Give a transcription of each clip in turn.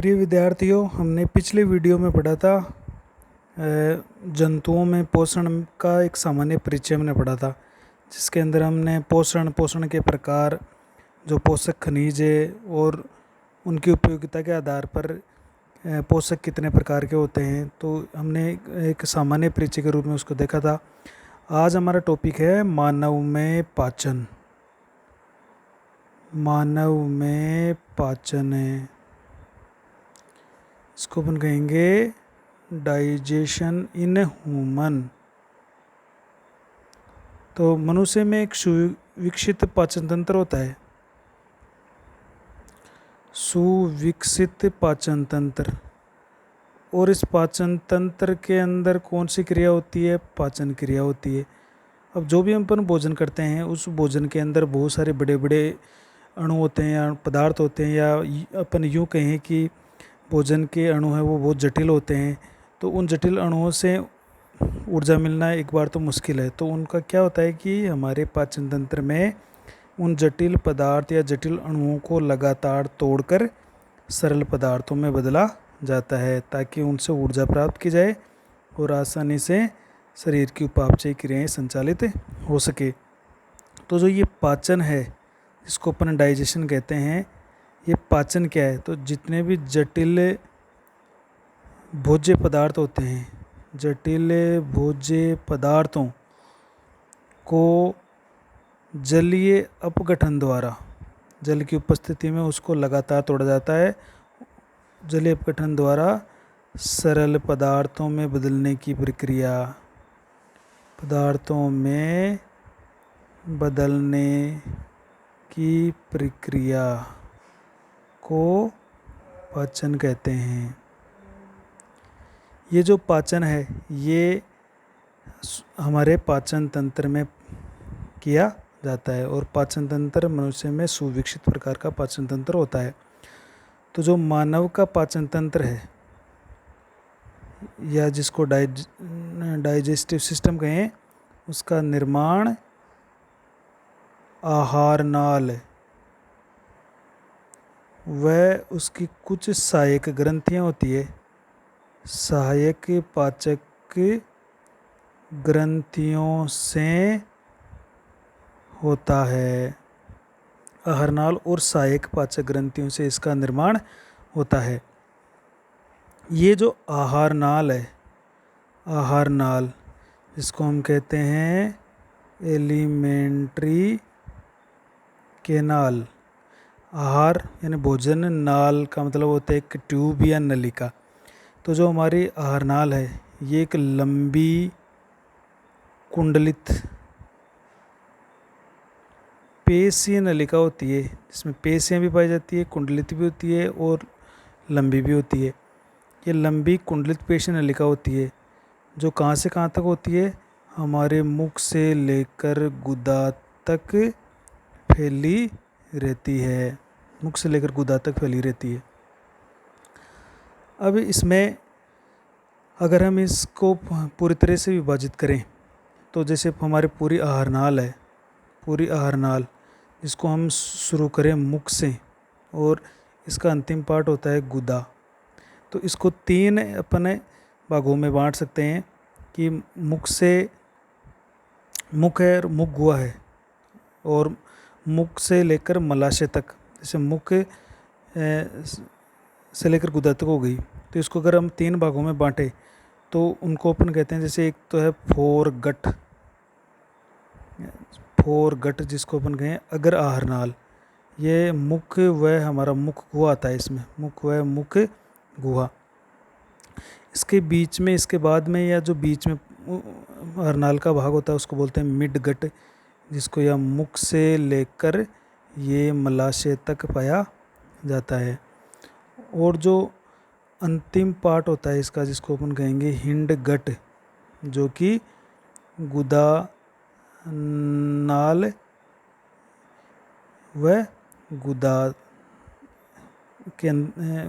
प्रिय विद्यार्थियों, हमने पिछले वीडियो में पढ़ा था जंतुओं में पोषण का एक सामान्य परिचय हमने पढ़ा था, जिसके अंदर हमने पोषण के प्रकार, जो पोषक खनिज है और उनकी उपयोगिता के आधार पर पोषक कितने प्रकार के होते हैं, तो हमने एक सामान्य परिचय के रूप में उसको देखा था। आज हमारा टॉपिक है मानव में पाचन। मानव में पाचन है, इसको अपन कहेंगे डाइजेशन इन ह्यूमन। तो मनुष्य में एक सुविकसित पाचन तंत्र होता है। सुविकसित पाचन तंत्र, और इस पाचन तंत्र के अंदर कौन सी क्रिया होती है? पाचन क्रिया होती है। अब जो भी हम अपन भोजन करते हैं, उस भोजन के अंदर बहुत सारे बड़े बड़े अणु होते हैं या पदार्थ होते हैं, या अपन यूँ कहें कि भोजन के अणु हैं वो बहुत जटिल होते हैं। तो उन जटिल अणुओं से ऊर्जा मिलना एक बार तो मुश्किल है। तो उनका क्या होता है कि हमारे पाचन तंत्र में उन जटिल पदार्थ या जटिल अणुओं को लगातार तोड़कर सरल पदार्थों में बदला जाता है, ताकि उनसे ऊर्जा प्राप्त की जाए और आसानी से शरीर की उपापचय क्रियाएं संचालित हो सके। तो जो ये पाचन है, इसको अपन डाइजेशन कहते हैं, ये पाचन क्या है? तो जितने भी जटिल भोज्य पदार्थ होते हैं, जटिल भोज्य पदार्थों को जलीय अपघटन द्वारा, जल की उपस्थिति में उसको लगातार तोड़ा जाता है। जलीय अपघटन द्वारा सरल पदार्थों में बदलने की प्रक्रिया, पदार्थों में बदलने की प्रक्रिया को पाचन कहते हैं। ये जो पाचन है, ये हमारे पाचन तंत्र में किया जाता है, और पाचन तंत्र मनुष्य में सुविकसित प्रकार का पाचन तंत्र होता है। तो जो मानव का पाचन तंत्र है, या जिसको डाइजेस्टिव सिस्टम कहें, उसका निर्माण आहार नाल वह उसकी कुछ सहायक ग्रंथियाँ होती है, सहायक पाचक ग्रंथियों से होता है। आहार नाल और सहायक पाचक ग्रंथियों से इसका निर्माण होता है। ये जो आहार नाल है, आहार नाल जिसको हम कहते हैं एलिमेंट्री केनाल। आहार यानी भोजन, नाल का मतलब होता है एक ट्यूब या नलिका। तो जो हमारी आहार नाल है, ये एक लंबी कुंडलित पेशीय नलिका होती है, जिसमें पेशियाँ भी पाई जाती है, कुंडलित भी होती है और लंबी भी होती है। ये लंबी कुंडलित पेशीय नलिका होती है, जो कहाँ से कहाँ तक होती है? हमारे मुख से लेकर गुदा तक फैली रहती है। मुख से लेकर गुदा तक फैली रहती है। अब इसमें अगर हम इसको पूरी तरह से विभाजित करें, तो जैसे हमारे पूरी आहार नाल है, पूरी आहार नाल जिसको हम शुरू करें मुख से, और इसका अंतिम पार्ट होता है गुदा। तो इसको तीन अपने भागों में बांट सकते हैं कि मुख से, मुख है और मुख गुहा है, और मुख से लेकर मलाशय तक, जैसे मुख से लेकर गुदा तक हो गई। तो इसको अगर हम तीन भागों में बांटें, तो उनको अपन कहते हैं, जैसे एक तो है फोरगट, फोरगट जिसको अपन कहें अगर आहार नाल। ये मुख व हमारा मुख गुहा आता है इसमें, मुख व मुख गुहा। इसके बीच में, इसके बाद में, या जो बीच में आहार नाल का भाग होता है, उसको बोलते हैं मिड गट, जिसको या मुख से लेकर ये मलाशय तक पाया जाता है। और जो अंतिम पार्ट होता है इसका, जिसको अपन कहेंगे हिंड गट, जो कि गुदा नाल व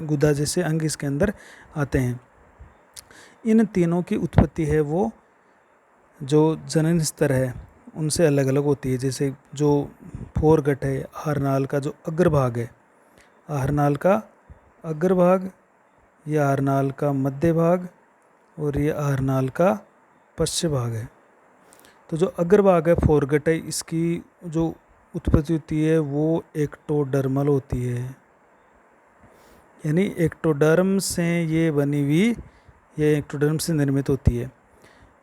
गुदा जैसे अंग इसके अंदर आते हैं। इन तीनों की उत्पत्ति है वो जो जनन स्तर है उनसे अलग अलग होती है। जैसे जो फोरगट है, आहार नाल का जो अग्रभाग है, आहार नाल का अग्रभाग ये आहारनाल का मध्य भाग और ये आहारनाल का पश्चिम भाग है। तो जो अग्रभाग है फोरगट है, इसकी जो उत्पत्ति होती है वो एक्टोडर्मल होती है, यानी एक्टोडर्म से ये बनी हुई, ये एक्टोडर्म से निर्मित होती है।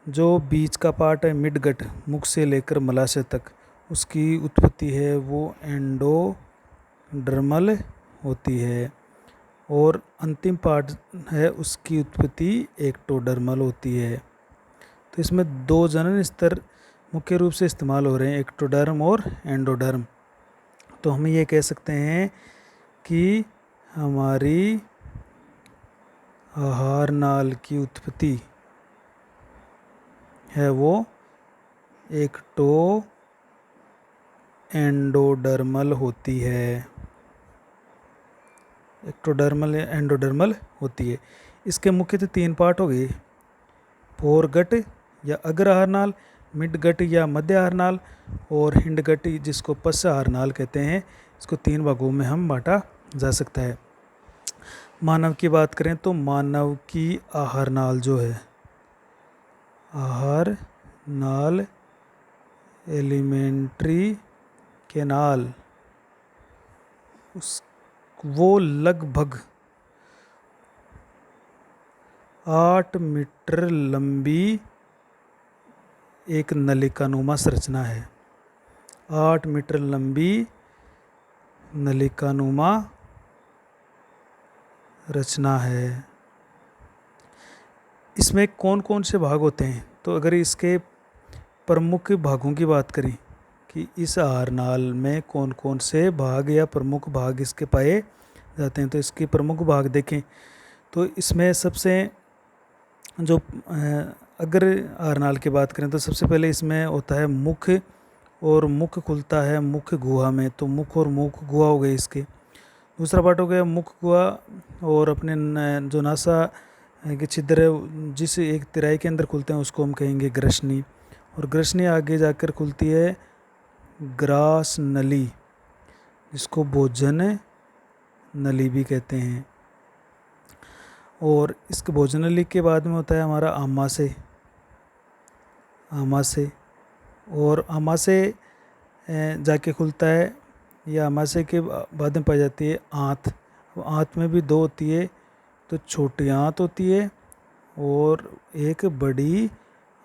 जो बीच का पार्ट है मिडगट, मुख से लेकर मलाशय तक, उसकी उत्पत्ति है वो एंडोडर्मल होती है, और अंतिम पार्ट है उसकी उत्पत्ति एक्टोडर्मल होती है। तो इसमें दो जनन स्तर मुख्य रूप से इस्तेमाल हो रहे हैं, एक्टोडर्म और एंडोडर्म। तो हम ये कह सकते हैं कि हमारी आहार नाल की उत्पत्ति है वो एक्टो एंडोडर्मल होती है, एक्टोडर्मल या एंडोडर्मल होती है। इसके मुख्यतः तीन पार्ट हो गए, फोरगट या अग्र आहारनाल, मिडगट या मध्य आहारनाल, और हिंडगट जिसको पश्च आहारनाल कहते हैं। इसको तीन भागों में हम बांटा जा सकता है। मानव की बात करें तो मानव की आहारनाल जो है, आहार नाल, एलिमेंट्री कैनाल, उस वो लगभग 8 मीटर लंबी एक नलिकानुमा संरचना है। 8 मीटर लंबी नलिकानुमा रचना है। इसमें कौन कौन से भाग होते हैं? तो अगर इसके प्रमुख भागों की बात करें कि इस आहारनाल में कौन कौन से भाग या प्रमुख भाग इसके पाए जाते हैं, तो इसके प्रमुख भाग देखें तो इसमें सबसे जो अगर आहारनाल की बात करें तो सबसे पहले इसमें होता है मुख, और मुख खुलता है मुख गुहा में, तो मुख और मुख गुहा हो गए इसके। दूसरा पार्ट हो गया मुख गुहा और अपने जो नासा के छिद्र है जिस एक तिराई के अंदर खुलते हैं उसको हम कहेंगे ग्रसनी, और ग्रसनी आगे जाकर खुलती है ग्रास नली, जिसको भोजन नली भी कहते हैं। और इसके भोजन नली के बाद में होता है हमारा आमाशय, आमाशय, और आमाशय जाके खुलता है, या आमाशय के बाद में पाई जाती है आंत। आंत में भी दो होती है, तो छोटी आंत होती है और एक बड़ी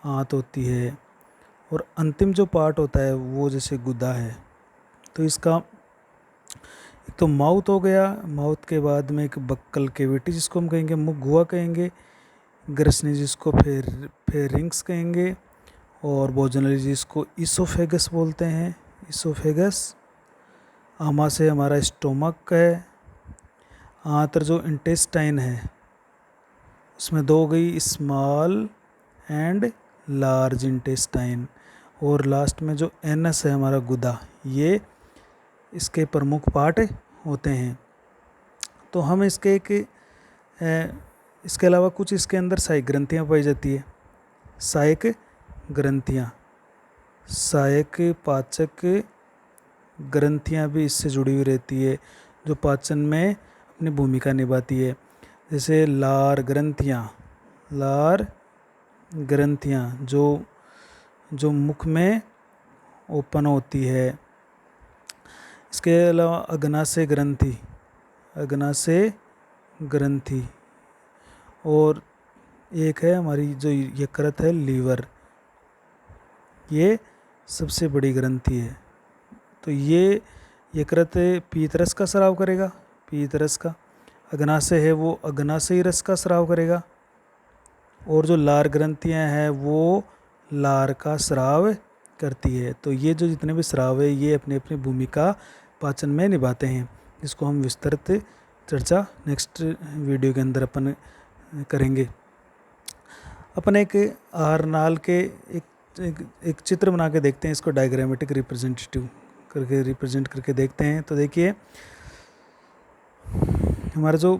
आंत होती है, और अंतिम जो पार्ट होता है वो जैसे गुदा है। तो इसका एक तो माउथ हो गया, माउथ के बाद में एक बक्कल केविटी जिसको हम कहेंगे मुख गुहा कहेंगे, ग्रसनी जिसको फेरिंग्स कहेंगे, और भोजनली जिसको इसोफेगस बोलते हैं, इसोफेगस। आमाशय हमारा स्टोमक है। आंत्र जो इंटेस्टाइन है उसमें दो गई, स्मॉल एंड लार्ज इंटेस्टाइन, और लास्ट में जो एनस है हमारा गुदा, ये इसके प्रमुख पार्ट होते हैं। तो हम इसके इसके अलावा कुछ इसके अंदर सहायक ग्रंथियाँ पाई जाती है। सहायक ग्रंथियाँ, सहायक पाचक ग्रंथियाँ भी इससे जुड़ी हुई रहती है, जो पाचन में अपनी भूमिका निभाती है। जैसे लार ग्रंथियाँ, लार ग्रंथियाँ जो मुख में ओपन होती है। इसके अलावा अग्नाशय ग्रंथि, अग्नाशय ग्रंथि, और एक है हमारी जो यकृत है लीवर, ये सबसे बड़ी ग्रंथि है। तो ये यकृत पीतरस का स्राव करेगा, पीतरस का। अग्नाशय है वो अग्नाशयी रस का स्राव करेगा, और जो लार ग्रंथियाँ हैं वो लार का स्राव करती है। तो ये जो जितने भी स्राव है ये अपनी अपनी भूमिका पाचन में निभाते हैं, जिसको हम विस्तृत चर्चा नेक्स्ट वीडियो के अंदर अपन करेंगे। अपन एक आहारनाल के एक चित्र बना के देखते हैं, इसको डायग्रामेटिक रिप्रेजेंट करके देखते हैं। तो देखिए हमारा जो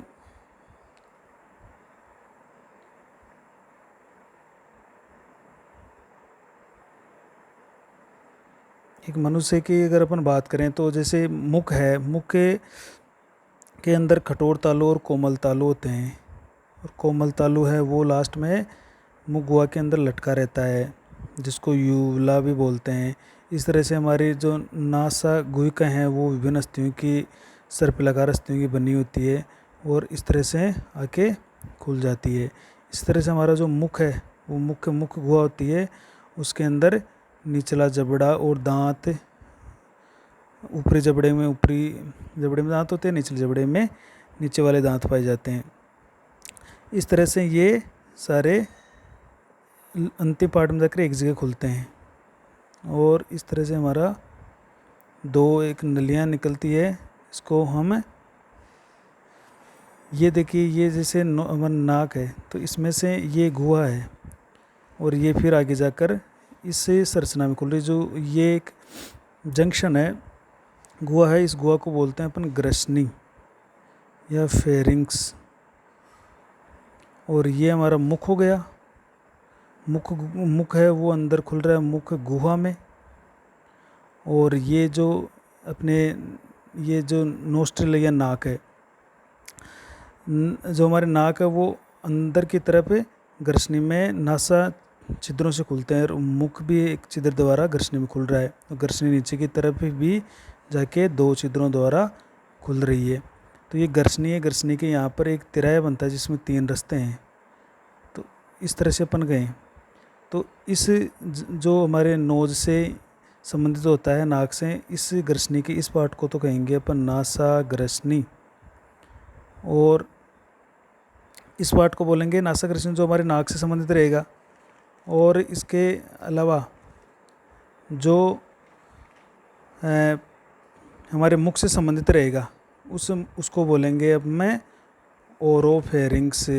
एक मनुष्य की अगर अपन बात करें तो जैसे मुख है, मुख के अंदर कठोर तालु और कोमल तालु होते हैं। और कोमल तालु है वो लास्ट में मुख गुहा के अंदर लटका रहता है, जिसको यूवला भी बोलते हैं। इस तरह से हमारी जो नासा गुहिका हैं वो विभिन्न अस्थियों की, सर्पिलाकार अस्थियों की बनी होती है और इस तरह से आके खुल जाती है। इस तरह से हमारा जो मुख है वो मुख गुहा होती है, उसके अंदर निचला जबड़ा और दांत, ऊपरी जबड़े में दांत होते हैं, निचले जबड़े में नीचे वाले दांत पाए जाते हैं। इस तरह से ये सारे अंतिम पार्ट में जाकर एक जगह खुलते हैं और इस तरह से हमारा एक नलियाँ निकलती है। इसको हम, ये देखिए, ये जैसे हमारा नाक है तो इसमें से ये गुहा है और ये फिर आगे जाकर इससे संरचना में खुल रही, जो ये एक जंक्शन है, गुहा है, इस गुहा को बोलते हैं अपन ग्रसनी या फेरिंग्स। और ये हमारा मुख हो गया। मुख है वो अंदर खुल रहा है मुख गुहा में। और ये जो नोस्ट्रिल या नाक है, जो हमारे नाक है वो अंदर की तरफ ग्रसनी में नासा छिद्रों से खुलते हैं और मुख भी एक छिद्र द्वारा ग्रसनी में खुल रहा है और ग्रसनी नीचे की तरफ भी जाके 2 छिद्रों द्वारा खुल रही है। तो ये ग्रसनी है। ग्रसनी के यहाँ पर एक तिराया बनता है जिसमें 3 रास्ते हैं। तो इस तरह से अपन गए तो इस जो हमारे नोज से संबंधित होता है नाक से, इस ग्रसनी के इस पार्ट को तो कहेंगे अपन नासा ग्रसनी, और इस पार्ट को बोलेंगे नासा ग्रसनी, जो हमारे नाक से संबंधित रहेगा। और इसके अलावा जो हमारे मुख से संबंधित रहेगा उसको बोलेंगे अब मैं ओरोफेरिंग्स।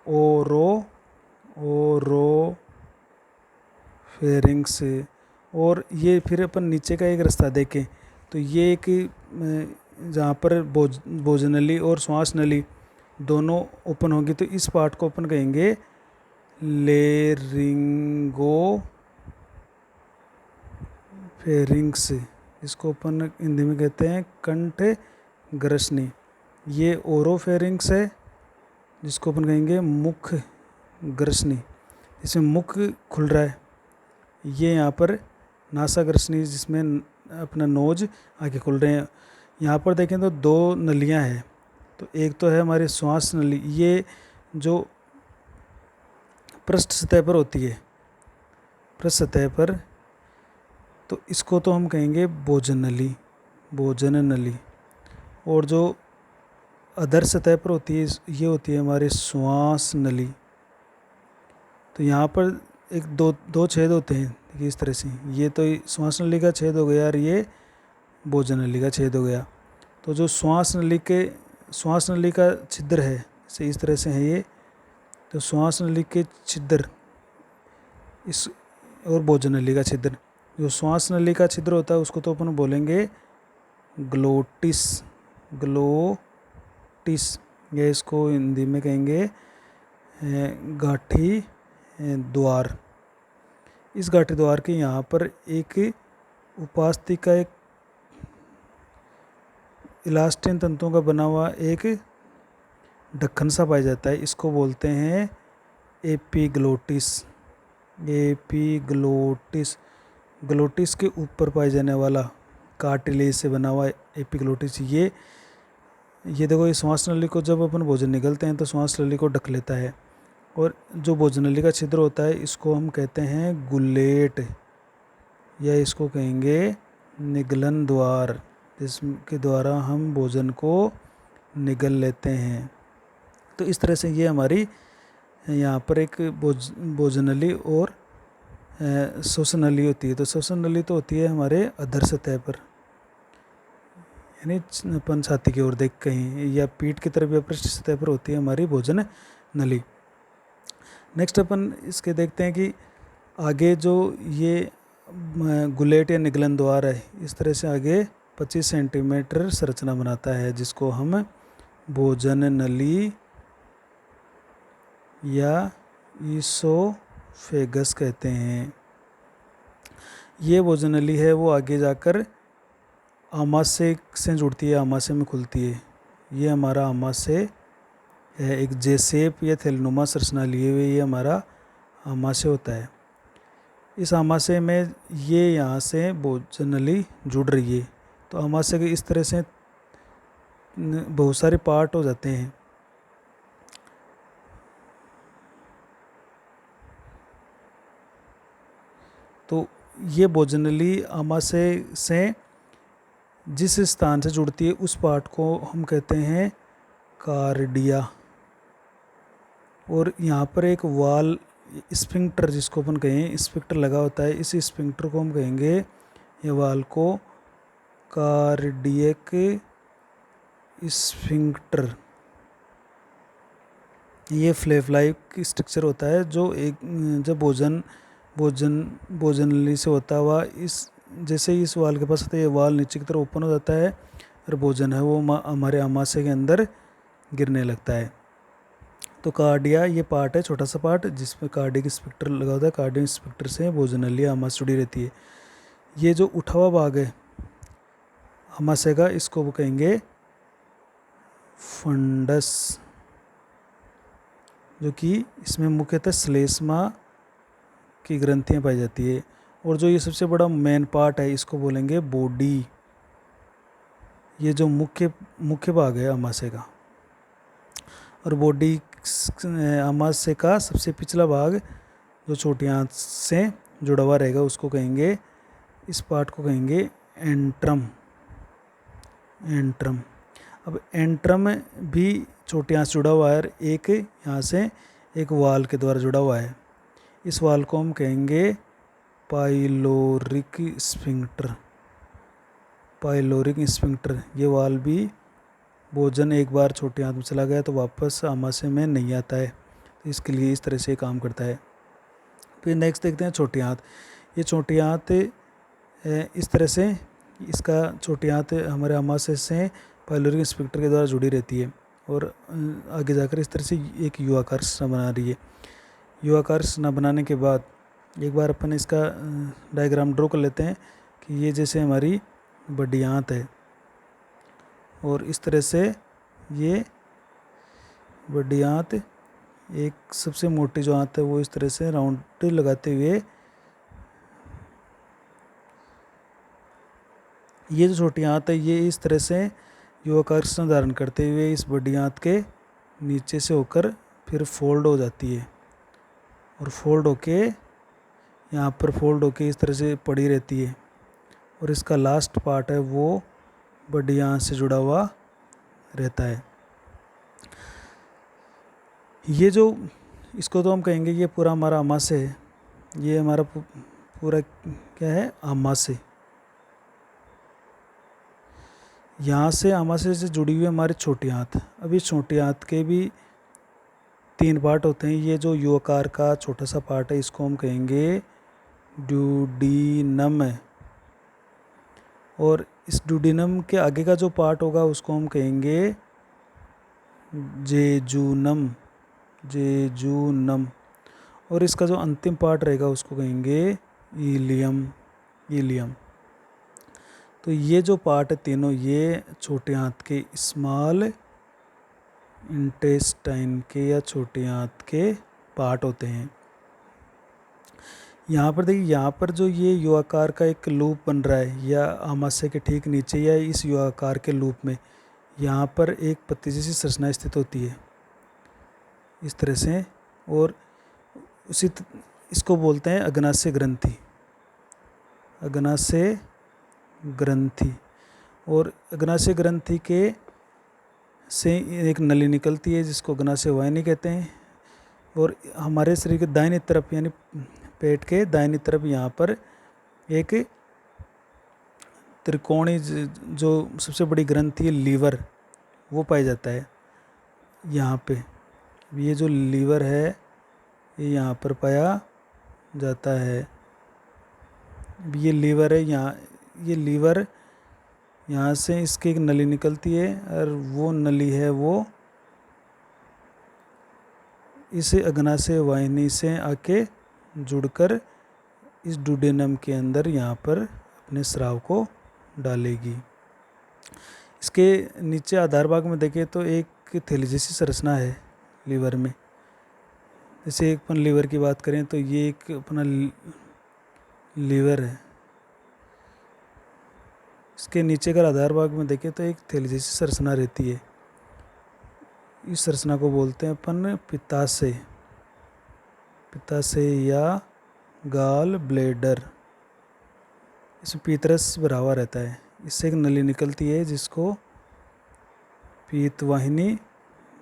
ओरोफेरिंग्स। और ये फिर अपन नीचे का एक रास्ता देखें तो ये एक जहाँ पर भोजनली और श्वास नली दोनों ओपन होंगी तो इस पार्ट को अपन कहेंगे लेरिंगोफेरिंग्स, इसको अपन हिंदी में कहते हैं कंठ ग्रसनी। ये ओरोफेरिंग्स है जिसको अपन कहेंगे मुख ग्रसनी, इसमें मुख खुल रहा है। ये यहाँ पर नासा ग्रसनी जिसमें अपना नोज आगे खुल रहे हैं। यहाँ पर देखें तो 2 नलियाँ हैं। तो एक तो है हमारी श्वास नली, ये जो पृष्ठ सतह पर होती है, पृष्ठ सतह पर, तो इसको तो हम कहेंगे भोजन नली। और जो अधर सतह पर होती है ये होती है हमारी श्वास नली। तो यहाँ पर एक दो छेद होते हैं देखिए इस तरह से, ये तो श्वास नली का छेद हो गया और ये भोजन नली का छेद हो गया। तो जो श्वास नली का छिद्र है से इस तरह से है ये, तो श्वास नली के छिद्र इस और भोजन नली का छिद्र, जो श्वास नली का छिद्र होता है उसको तो अपन बोलेंगे ग्लोटिस, या इसको हिंदी में कहेंगे गाठी द्वार। इस गाठी द्वार के यहाँ पर एक उपास्थि का एक इलास्टिन तंतुओं का बना हुआ एक ढक्कन सा पाया जाता है, इसको बोलते हैं एपिग्लोटिस। ग्लोटिस के ऊपर पाए जाने वाला कार्टिलेज से बना हुआ एपिग्लोटिस। ये देखो, ये श्वास नली को जब अपन भोजन निगलते हैं तो श्वास नली को ढक लेता है, और जो भोजन नली का छिद्र होता है इसको हम कहते हैं गुलेट, या इसको कहेंगे निगलन द्वार, जिसके द्वारा हम भोजन को निगल लेते हैं। तो इस तरह से ये हमारी यहाँ पर एक भोजन नली और श्वसन नली होती है। तो श्वसन नली तो होती है हमारे अधर सतह पर, यानी अपन छाती की ओर देख कहीं, या पीठ की तरफ या पृष्ठ सतह पर होती है हमारी भोजन नली। नेक्स्ट अपन इसके देखते हैं कि आगे जो ये गुलेट या निगलन द्वार है इस तरह से आगे 25 सेंटीमीटर संरचना बनाता है, जिसको हम भोजन नली या ईसोफेगस कहते हैं। ये भोजन नली है वो आगे जाकर आमाशय से जुड़ती है, आमाशय में खुलती है। ये हमारा आमाशय है, एक जे शेप या थैलीनुमा संरचना लिए हुए ये हमारा आमाशय होता है। इस आमाशय में ये यहाँ से भोजन नली जुड़ रही है। तो आमाशय के इस तरह से बहुत सारे पार्ट हो जाते हैं। तो ये भोजन नली आमाशय से जिस स्थान से जुड़ती है उस पार्ट को हम कहते हैं कार्डिया। और यहाँ पर एक वाल स्फिंक्टर जिसको अपन कहें स्फिंक्टर लगा होता है, इस स्फिंक्टर को हम कहेंगे ये वाल को कार्डियक स्फिंक्टर। ये फ्लैप लाइक स्ट्रक्चर होता है जो एक जब भोजन नली से होता हुआ इस जैसे ही इस वाल के पास आता है ये वाल नीचे की तरफ ओपन हो जाता है और भोजन है वो हमारे आमाशय के अंदर गिरने लगता है। तो कार्डिया ये पार्ट है, छोटा सा पार्ट जिसमें कार्डियक स्फिंक्टर लगा होता है। कार्डियक स्फिंक्टर से भोजन नली आमाशय जुड़ी रहती है। ये जो उठा हुआ भाग है आमाशय का इसको वो कहेंगे फंडस, जो कि इसमें मुख्यतः श्लेष्मा की ग्रंथियाँ पाई जाती है। और जो ये सबसे बड़ा मेन पार्ट है इसको बोलेंगे बॉडी। ये जो मुख्य भाग है आमाशय का। और बॉडी आमाशय का सबसे पिछला भाग जो छोटी आंत से जुड़ा हुआ रहेगा उसको कहेंगे, इस पार्ट को कहेंगे एंट्रम। एंट्रम। अब एंट्रम भी छोटी आंत से जुड़ा हुआ है और एक यहाँ से एक वाल के द्वारा जुड़ा हुआ है। इस वाल को हम कहेंगे पाइलोरिक स्फिंक्टर। Pyloric sphincter. ये वाल भी भोजन एक बार छोटी आंत में चला गया तो वापस आमाशय में नहीं आता है, तो इसके लिए इस तरह से काम करता है। फिर नेक्स्ट देखते हैं छोटी आंत। ये छोटी आंत इस तरह से इसका छोटी आंत हमारे आमाशय से पाइलोरिक स्फिंक्टर के द्वारा जुड़ी रहती है और आगे जाकर इस तरह से एक युवाकार संरचना बना रही है। युवाकार संरचना बनाने के बाद एक बार अपन इसका डायग्राम ड्रॉ कर लेते हैं कि ये जैसे हमारी बड़ी आंत है और इस तरह से ये बड़ी आंत एक सबसे मोटी जो आंत है वो इस तरह से राउंड लगाते हुए ये जो छोटी आंत है ये इस तरह से युवाकार संरचना धारण करते हुए इस बड़ी आंत के नीचे से होकर फिर फोल्ड हो जाती है और फोल्ड होके यहाँ पर फोल्ड होके इस तरह से पड़ी रहती है। और इसका लास्ट पार्ट है वो बड़ी आंत से जुड़ा हुआ रहता है। ये जो इसको तो हम कहेंगे ये पूरा हमारा आमाशय है। ये हमारा पूरा क्या है आमाशय। यहाँ से आमाशय से जुड़ी हुई हमारी छोटी आंत। अब इस छोटी आंत के भी 3 पार्ट होते हैं। ये जो युवाकार का छोटा सा पार्ट है इसको हम कहेंगे ड्यूडीनम। और इस ड्यूडीनम के आगे का जो पार्ट होगा उसको हम कहेंगे जेजूनम। जेजूनम। और इसका जो अंतिम पार्ट रहेगा उसको कहेंगे इलियम। इलियम। तो ये जो पार्ट है तीनों ये छोटी आंत के स्मॉल इंटेस्टाइन के या छोटी आंत के पार्ट होते हैं। यहाँ पर देखिए, यहाँ पर जो ये युवाकार का एक लूप बन रहा है या आमाशय के ठीक नीचे या इस युवाकार के लूप में यहाँ पर एक पत्ती जैसी संरचना स्थित होती है इस तरह से। और इसको बोलते हैं अग्नाशय ग्रंथि। अग्नाशय ग्रंथि। और अग्नाशय ग्रंथि के से एक नली निकलती है जिसको अग्नाशय वाहिनी कहते हैं। और हमारे शरीर के दाहिनी तरफ यानी पेट के दाहिनी तरफ यहाँ पर एक त्रिकोणीय जो सबसे बड़ी ग्रंथि है लीवर वो पाया जाता है यहाँ पे। ये जो लीवर है ये यहाँ पर पाया जाता है। ये लीवर है यहाँ। ये लीवर यहाँ से इसकी एक नली निकलती है और वो नली है वो इस अग्नाशय वाहिनी से आके जुड़कर इस ड्यूडेनम के अंदर यहाँ पर अपने स्राव को डालेगी। इसके नीचे आधार भाग में देखें तो एक थैली जैसी संरचना है लीवर में। जैसे एक अपन लीवर की बात करें तो ये एक अपना लीवर है। इसके नीचे अगर आधार भाग में देखें तो एक थैली जैसी संरचना रहती है। इस संरचना को बोलते हैं अपन पित्ताशय या गाल ब्लेडर। इसमें पीतरस भरा हुआ रहता है। इससे एक नली निकलती है जिसको पीतवाहिनी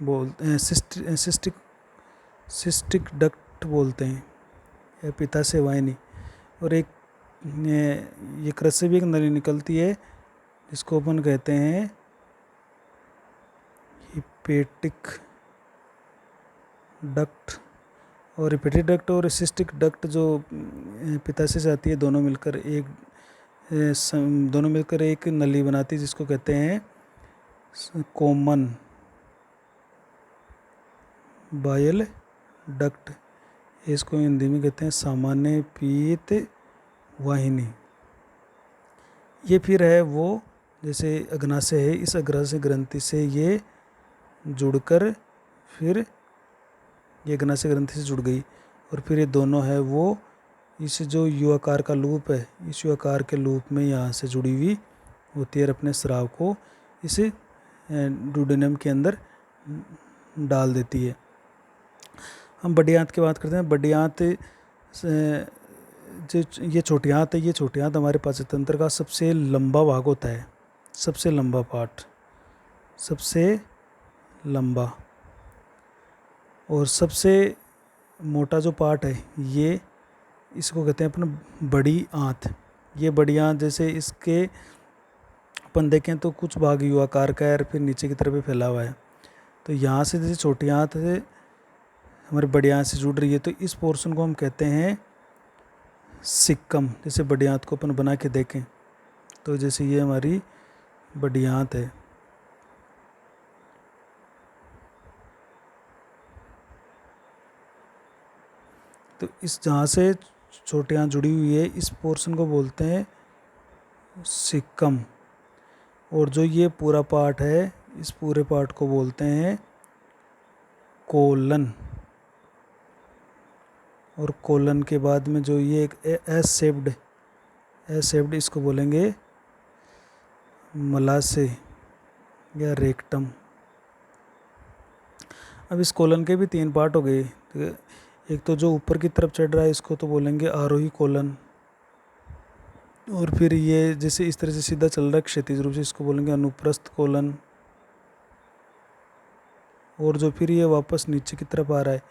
बोलते हैं, सिस्टिक डक्ट बोलते हैं, या पित्ताशय वाहिनी। और एक यकृत से भी एक नली निकलती है जिसको अपन कहते हैं हिपेटिक डक्ट। और हिपेटिक डक्ट और सिस्टिक डक्ट जो पित्ताशय से आती है, दोनों मिलकर एक नली बनाती है जिसको कहते हैं कॉमन बाइल डक्ट। इसको हिंदी में कहते हैं सामान्य पीत वाहिनी। ये फिर है वो जैसे अग्नाशय है, इस अग्नाशय ग्रंथि से ये जुड़कर फिर ये अग्नाशय ग्रंथि से जुड़ गई, और फिर ये दोनों है वो इस जो यू आकार का लूप है, इस यू आकार के लूप में यहाँ से जुड़ी हुई होती है और अपने स्राव को इस डुडेनम के अंदर डाल देती है। हम बड़ी आंत की बात करते हैं। बड़ी आंत जो ये छोटी आंत है, ये छोटी आंत हमारे पाचन तंत्र का सबसे लंबा भाग होता है, सबसे लंबा पार्ट, सबसे लंबा। और सबसे मोटा जो पार्ट है ये इसको कहते हैं अपन बड़ी आंत। ये बड़ी आंत जैसे इसके अपन देखें तो कुछ भाग यू आकार का है और फिर नीचे की तरफ भी फैला हुआ है। तो यहाँ से जैसे छोटी आंत से हमारी बड़ी आंत से जुड़ रही है, तो इस पोर्शन को हम कहते हैं सिक्कम। जैसे बड़ी आंत को अपन बना के देखें तो जैसे ये हमारी बड़ी आंत है। तो इस जहाँ से छोटी आंत जुड़ी हुई है इस पोर्शन को बोलते हैं सिक्कम। और जो ये पूरा पार्ट है, इस पूरे पार्ट को बोलते हैं कोलन। और कोलन के बाद में जो ये एक एस शेप्ड इसको बोलेंगे मलाशय या रेक्टम। अब इस कोलन के भी 3 पार्ट हो गए। एक तो जो ऊपर की तरफ चढ़ रहा है इसको तो बोलेंगे आरोही कोलन, और फिर ये जैसे इस तरह से सीधा चल रहा है क्षैतिज रूप से इसको बोलेंगे अनुप्रस्थ कोलन। और जो फिर ये वापस नीचे की तरफ आ रहा है,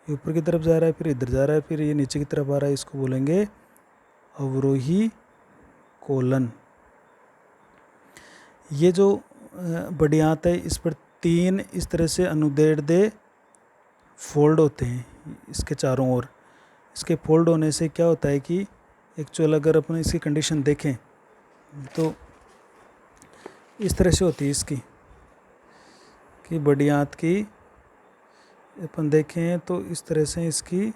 ये ऊपर की तरफ जा रहा है, फिर इधर जा रहा है, फिर ये नीचे की तरफ आ रहा है, इसको बोलेंगे अवरोही कोलन। ये जो बड़ी आंत है इस पर 3 इस तरह से अनुदैर्ध्य फोल्ड होते हैं इसके चारों ओर। इसके फोल्ड होने से क्या होता है कि एक्चुअल अगर अपन इसकी कंडीशन देखें तो इस तरह से होती है इसकी, कि बड़ी आंत की अपन देखें तो इस तरह से इसकी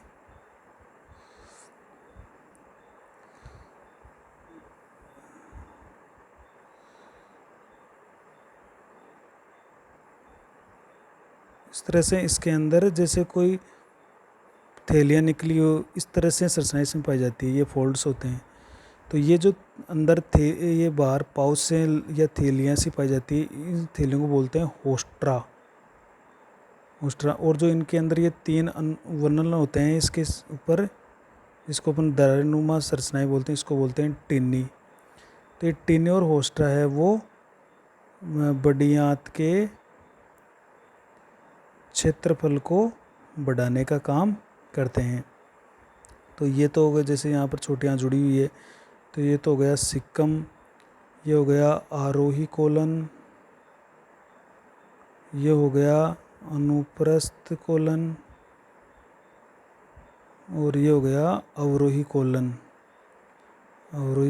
इस तरह से इसके अंदर जैसे कोई थैलियाँ निकली हो, इस तरह से संरचना इसमें पाई जाती है। ये फोल्ड्स होते हैं। तो ये जो अंदर ये बाहर पाउच से या थैलियाँ सी पाई जाती है, इन थैलियों को बोलते हैं होस्ट्रा। और जो इनके अंदर ये 3 वर्नल होते हैं इसके ऊपर, जिसको अपन दरारनुमा संरचनाएं बोलते हैं, इसको बोलते हैं टिन्नी। तो ये टिन्नी और होस्ट्रा है वो बड़ी आंत के क्षेत्रफल को बढ़ाने का काम करते हैं। तो ये तो हो गया, जैसे यहाँ पर छोटी आंत जुड़ी हुई है तो ये तो हो गया सिक्कम, ये हो गया आरोही कोलन, ये हो गया अनुप्रस्थ कोलन, और ये हो गया अवरोही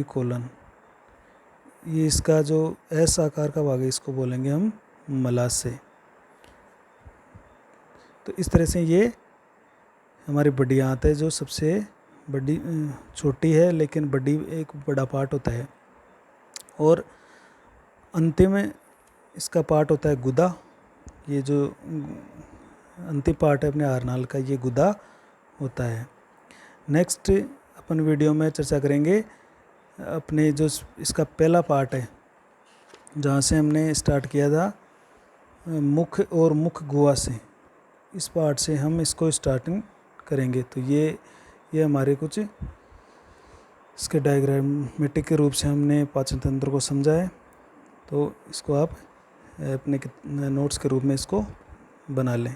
कोलन। ये इसका जो एस आकार का भाग है इसको बोलेंगे हम मलाशय। तो इस तरह से ये हमारी बड़ी आंत है जो सबसे बड़ी, छोटी है लेकिन बड़ी, एक बड़ा पार्ट होता है। और अंतिम में इसका पार्ट होता है गुदा। ये जो अंतिम पार्ट है अपने आहारनाल का, ये गुदा होता है। नेक्स्ट अपन वीडियो में चर्चा करेंगे अपने जो इसका पहला पार्ट है, जहाँ से हमने स्टार्ट किया था मुख और मुख गुहा से, इस पार्ट से हम इसको स्टार्टिंग करेंगे। तो ये हमारे कुछ इसके डायग्रामेटिक के रूप से हमने पाचन तंत्र को समझा है। तो इसको आप अपने नोट्स के रूप में इसको बना लें।